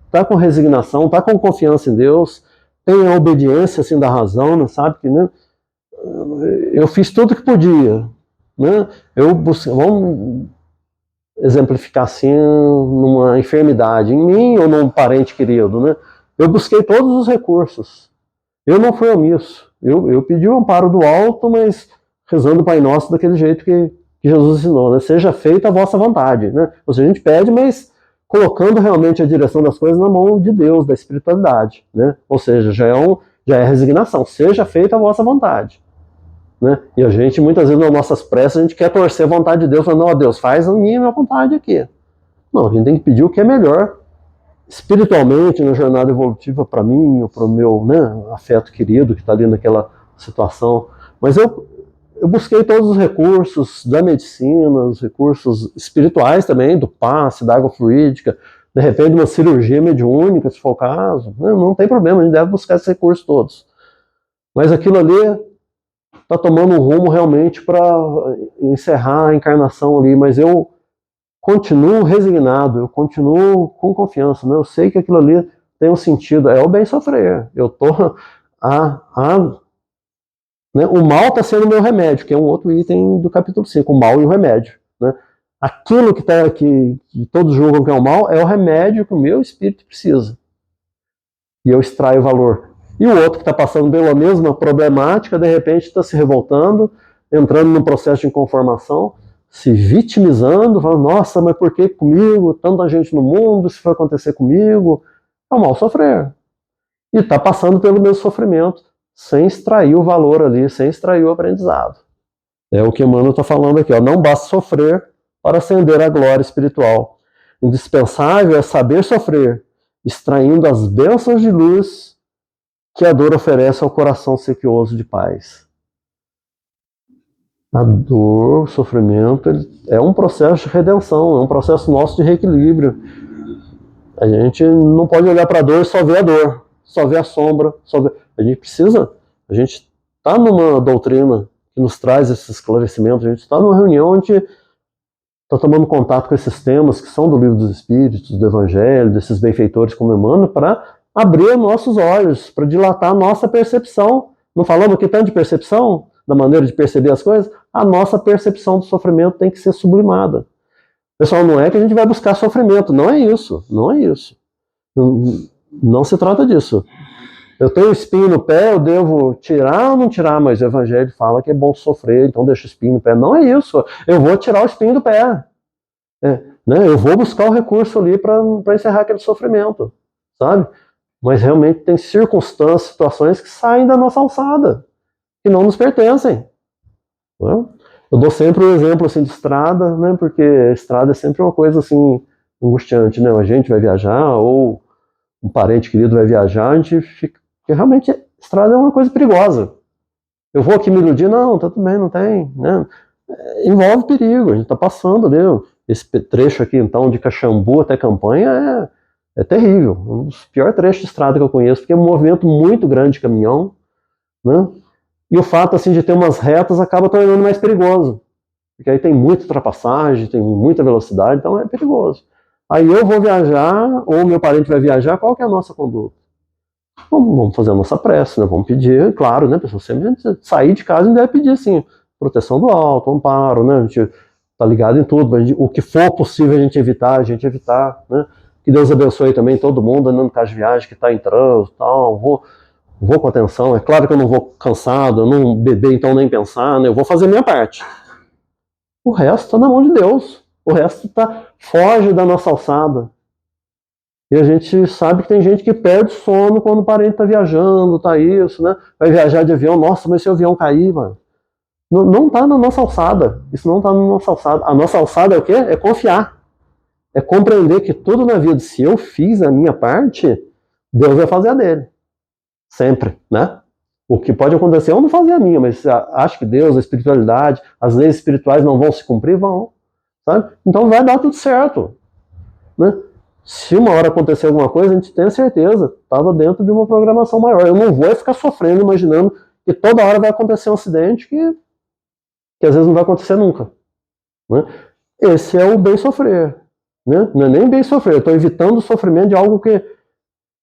[SPEAKER 1] tá com resignação, tá com confiança em Deus, tem a obediência assim da razão, né, sabe que, né, eu fiz tudo que podia, né, vamos exemplificar assim numa enfermidade em mim ou num parente querido, né, eu busquei todos os recursos, eu não fui omisso, eu pedi o amparo do alto, mas rezando o Pai Nosso daquele jeito que Jesus ensinou, né? Seja feita a vossa vontade, né? Ou seja, a gente pede, mas colocando realmente a direção das coisas na mão de Deus, da espiritualidade, né? Ou seja, já é resignação, seja feita a vossa vontade, né? E a gente, muitas vezes, nas nossas preces, a gente quer torcer a vontade de Deus, falando, não, Deus, faz a minha vontade aqui. Não, a gente tem que pedir o que é melhor espiritualmente na jornada evolutiva para mim, ou para o meu, né, afeto querido que está ali naquela situação. Mas eu busquei todos os recursos da medicina, os recursos espirituais também, do passe, da água fluídica, de repente uma cirurgia mediúnica, se for o caso. Não tem problema, a gente deve buscar esses recursos todos. Mas aquilo ali está tomando um rumo realmente para encerrar a encarnação ali, mas eu continuo resignado, eu continuo com confiança, né? Eu sei que aquilo ali tem um sentido, é o bem sofrer. Eu estou né? O mal está sendo o meu remédio, que é um outro item do capítulo 5, o mal e o remédio. Né? Aquilo que todos julgam que é o mal é o remédio que o meu espírito precisa. E eu extraio o valor. E o outro que está passando pela mesma problemática, de repente está se revoltando, entrando num processo de inconformação, se vitimizando, falando, nossa, mas por que comigo? Tanta gente no mundo, isso vai acontecer comigo. é o mal sofrer. E está passando pelo mesmo sofrimento, sem extrair o valor ali, sem extrair o aprendizado. É o que Emmanuel está falando aqui, ó. Não basta sofrer para ascender à glória espiritual. Indispensável é saber sofrer, extraindo as bênçãos de luz que a dor oferece ao coração sequioso de paz. A dor, o sofrimento, é um processo de redenção, é um processo nosso de reequilíbrio. A gente não pode olhar para a dor e só ver a dor, só ver a sombra. A gente está numa doutrina que nos traz esse esclarecimento, a gente está numa reunião onde está tomando contato com esses temas que são do Livro dos Espíritos, do Evangelho, desses benfeitores como Emmanuel, para abrir nossos olhos, para dilatar a nossa percepção. Não falamos aqui tanto de percepção, da maneira de perceber as coisas? A nossa percepção do sofrimento tem que ser sublimada. Pessoal, não é que a gente vai buscar sofrimento, não é isso, não é isso. Não se trata disso. Eu tenho espinho no pé, eu devo tirar ou não tirar? Mas o Evangelho fala que é bom sofrer, então deixa o espinho no pé. Não é isso, eu vou tirar o espinho do pé. Né? Eu vou buscar o recurso ali para encerrar aquele sofrimento, sabe? Mas realmente tem circunstâncias, situações que saem da nossa alçada, que não nos pertencem. Né? Eu dou sempre um exemplo assim, de estrada, né? Porque estrada é sempre uma coisa assim, angustiante, né? A gente vai viajar, ou um parente querido vai viajar, a gente fica... Porque realmente estrada é uma coisa perigosa. Eu vou aqui me iludir? Não, tá tudo bem, não tem. Né? Envolve perigo, a gente está passando ali. Esse trecho aqui, então, de Caxambu até Campanha é terrível. Um dos piores trechos de estrada que eu conheço, porque é um movimento muito grande de caminhão, né? E o fato assim, de ter umas retas acaba tornando mais perigoso. Porque aí tem muita ultrapassagem, tem muita velocidade, então é perigoso. Aí eu vou viajar, ou meu parente vai viajar, qual que é a nossa conduta? Vamos fazer a nossa prece, né? Vamos pedir, claro, né, pessoal? Sempre a gente sair de casa, a gente deve pedir, assim, proteção do alto, amparo, né? A gente tá ligado em tudo, o que for possível a gente evitar, né? Que Deus abençoe também todo mundo andando no caso de viagem, que está em trânsito e tal. Vou com atenção. É claro que eu não vou cansado, eu não beber, então nem pensar, né? Eu vou fazer a minha parte. O resto está na mão de Deus. O resto foge da nossa alçada. E a gente sabe que tem gente que perde sono quando o parente está viajando, tá isso, né? Vai viajar de avião, nossa, mas se o avião cair, mano. Não está na nossa alçada. Isso não está na nossa alçada. A nossa alçada é o quê? É confiar. É compreender que tudo na vida, se eu fiz a minha parte, Deus vai fazer a dele. Sempre, né? O que pode acontecer, eu não fazer a minha, mas acho que Deus, a espiritualidade, as leis espirituais não vão se cumprir, vão. Sabe? Então vai dar tudo certo. Né? Se uma hora acontecer alguma coisa, a gente tem a certeza, estava dentro de uma programação maior. Eu não vou ficar sofrendo, imaginando que toda hora vai acontecer um acidente que às vezes não vai acontecer nunca. Né? Esse é o bem sofrer. Né? Não é nem bem sofrer, eu estou evitando o sofrimento de algo que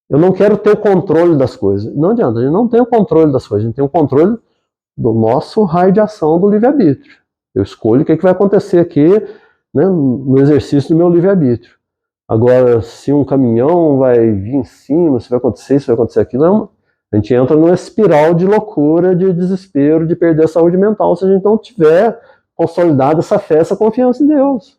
[SPEAKER 1] eu não quero ter o controle das coisas. Não adianta, a gente não tem o controle das coisas, a gente tem o controle do nosso raio de ação do livre-arbítrio. Eu escolho o que vai acontecer aqui, né, no exercício do meu livre-arbítrio. Agora, se um caminhão vai vir em cima, se vai acontecer isso, vai acontecer aquilo, a gente entra numa espiral de loucura, de desespero, de perder a saúde mental, se a gente não tiver consolidado essa fé, essa confiança em Deus.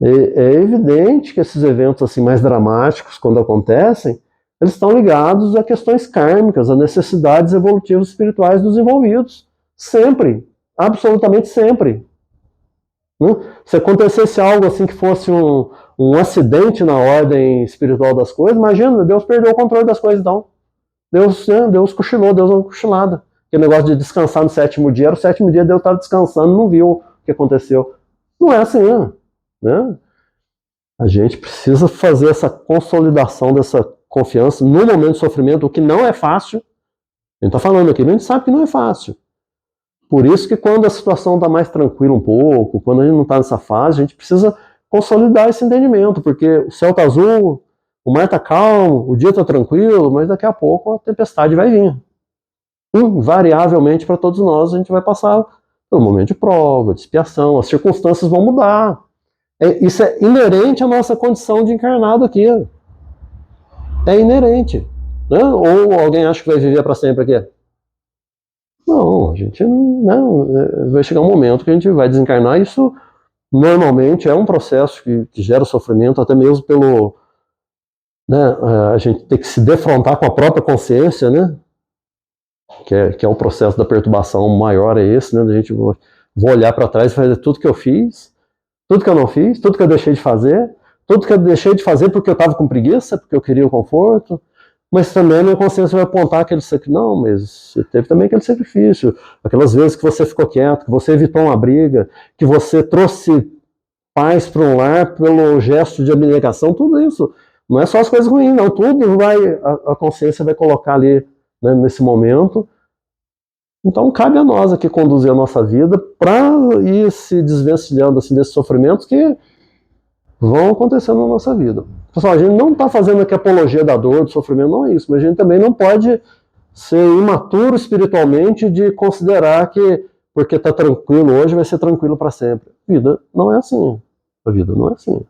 [SPEAKER 1] É evidente que esses eventos assim mais dramáticos, quando acontecem, eles estão ligados a questões kármicas, a necessidades evolutivas espirituais dos envolvidos. Sempre. Absolutamente sempre. Se acontecesse algo assim que fosse um acidente na ordem espiritual das coisas, imagina, Deus perdeu o controle das coisas então. Deus cochilou, Deus não cochilada. Aquele negócio de descansar no sétimo dia, era o sétimo dia, Deus estava descansando, não viu o que aconteceu. Não é assim, né? A gente precisa fazer essa consolidação dessa confiança no momento de sofrimento, o que não é fácil. A gente está falando aqui, mas a gente sabe que não é fácil. Por isso que quando a situação está mais tranquila um pouco, quando a gente não está nessa fase, a gente precisa consolidar esse entendimento, porque o céu está azul, o mar está calmo, o dia está tranquilo, mas daqui a pouco a tempestade vai vir. Invariavelmente para todos nós a gente vai passar por um momento de prova, de expiação, as circunstâncias vão mudar. Isso é inerente à nossa condição de encarnado aqui. É inerente. Né? Ou alguém acha que vai viver para sempre aqui? Não, a gente não. Vai chegar um momento que a gente vai desencarnar. Isso normalmente é um processo que gera sofrimento, até mesmo né, a gente tem que se defrontar com a própria consciência, né, que é o processo da perturbação maior, é esse, né, a gente vou olhar para trás e fazer tudo que eu fiz, tudo que eu não fiz, tudo que eu deixei de fazer, tudo que eu deixei de fazer porque eu estava com preguiça, porque eu queria o conforto, mas também a minha consciência vai apontar aquele sacrifício. Não, mas você teve também aquele sacrifício, aquelas vezes que você ficou quieto, que você evitou uma briga, que você trouxe paz para um lar pelo gesto de abnegação, tudo isso. Não é só as coisas ruins, não. Tudo a consciência vai colocar ali, né, nesse momento. Então cabe a nós aqui conduzir a nossa vida para ir se desvencilhando assim, desses sofrimentos que vão acontecendo na nossa vida. Pessoal, a gente não está fazendo aqui apologia da dor, do sofrimento, não é isso, mas a gente também não pode ser imaturo espiritualmente de considerar que porque está tranquilo hoje vai ser tranquilo para sempre. A vida não é assim. A vida não é assim.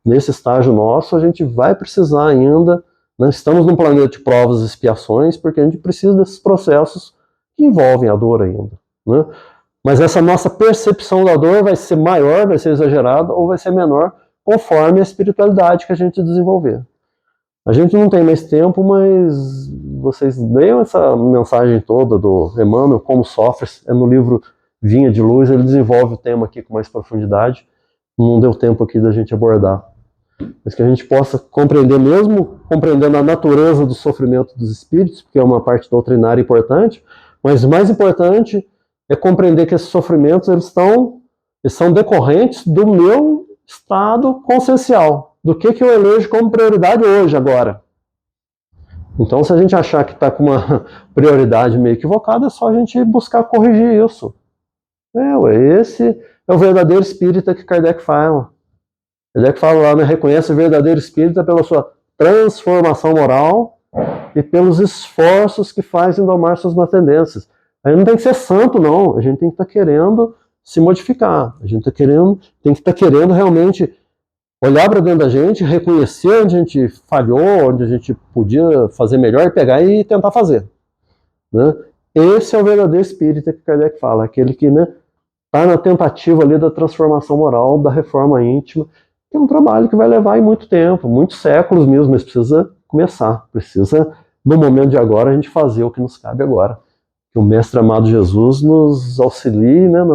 [SPEAKER 1] Nesse estágio nosso, a gente vai precisar ainda, né, estamos num planeta de provas e expiações, porque a gente precisa desses processos que envolvem a dor ainda. Né? Mas essa nossa percepção da dor vai ser maior, vai ser exagerada ou vai ser menor, conforme a espiritualidade que a gente desenvolver. A gente não tem mais tempo, mas vocês leiam essa mensagem toda do Emmanuel, Como Sofres, é no livro Vinha de Luz, ele desenvolve o tema aqui com mais profundidade, não deu tempo aqui da gente abordar. Mas que a gente possa compreender mesmo, compreendendo a natureza do sofrimento dos espíritos, porque é uma parte doutrinária importante, mas o mais importante é compreender que esses sofrimentos eles são decorrentes do meu estado consciencial, do que eu elejo como prioridade hoje, agora. Então, se a gente achar que está com uma prioridade meio equivocada, é só a gente buscar corrigir isso. Esse é o verdadeiro espírita que Kardec fala. Kardec fala lá, né, reconhece o verdadeiro espírita pela sua transformação moral e pelos esforços que faz em domar suas más tendências. A gente não tem que ser santo, não. A gente tem que estar querendo se modificar. A gente tem que estar querendo realmente olhar para dentro da gente, reconhecer onde a gente falhou, onde a gente podia fazer melhor e pegar e tentar fazer. Né? Esse é o verdadeiro espírita que Kardec fala, aquele que está na tentativa ali da transformação moral, da reforma íntima, que é um trabalho que vai levar em muito tempo, muitos séculos mesmo, mas precisa começar, precisa, no momento de agora, a gente fazer o que nos cabe agora. Que o Mestre amado Jesus nos auxilie, né,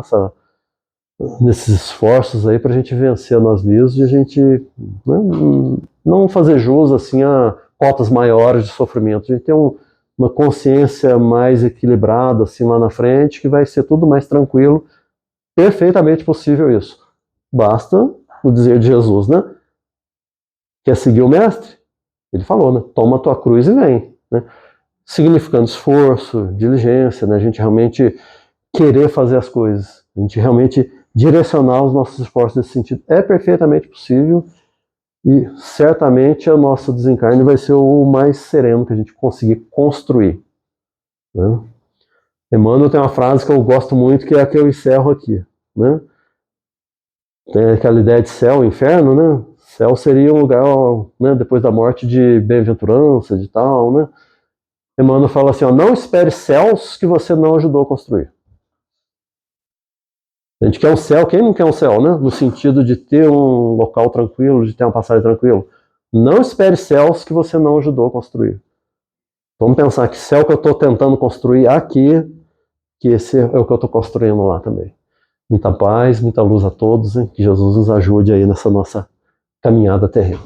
[SPEAKER 1] nesses esforços aí para a gente vencer a nós mesmos e a gente, né, não fazer jus assim a cotas maiores de sofrimento. A gente tem uma consciência mais equilibrada assim lá na frente, que vai ser tudo mais tranquilo, perfeitamente possível isso. Basta o dizer de Jesus, né? Quer seguir o Mestre? Ele falou, né? Toma a tua cruz e vem, né? Significando esforço, diligência, né? A gente realmente querer fazer as coisas, a gente realmente direcionar os nossos esforços nesse sentido é perfeitamente possível e certamente o nosso desencarne vai ser o mais sereno que a gente conseguir construir. Né? Emmanuel tem uma frase que eu gosto muito, que é a que eu encerro aqui. Né? Tem aquela ideia de céu e inferno, né? Céu seria um lugar, né, depois da morte, de bem-aventurança, de tal, né? Emmanuel fala assim, ó, não espere céus que você não ajudou a construir. A gente quer um céu, quem não quer um céu, né? No sentido de ter um local tranquilo, de ter uma passagem tranquila. Não espere céus que você não ajudou a construir. Vamos pensar que céu que eu estou tentando construir aqui, que esse é o que eu estou construindo lá também. Muita paz, muita luz a todos, hein? Que Jesus nos ajude aí nessa nossa caminhada terrena.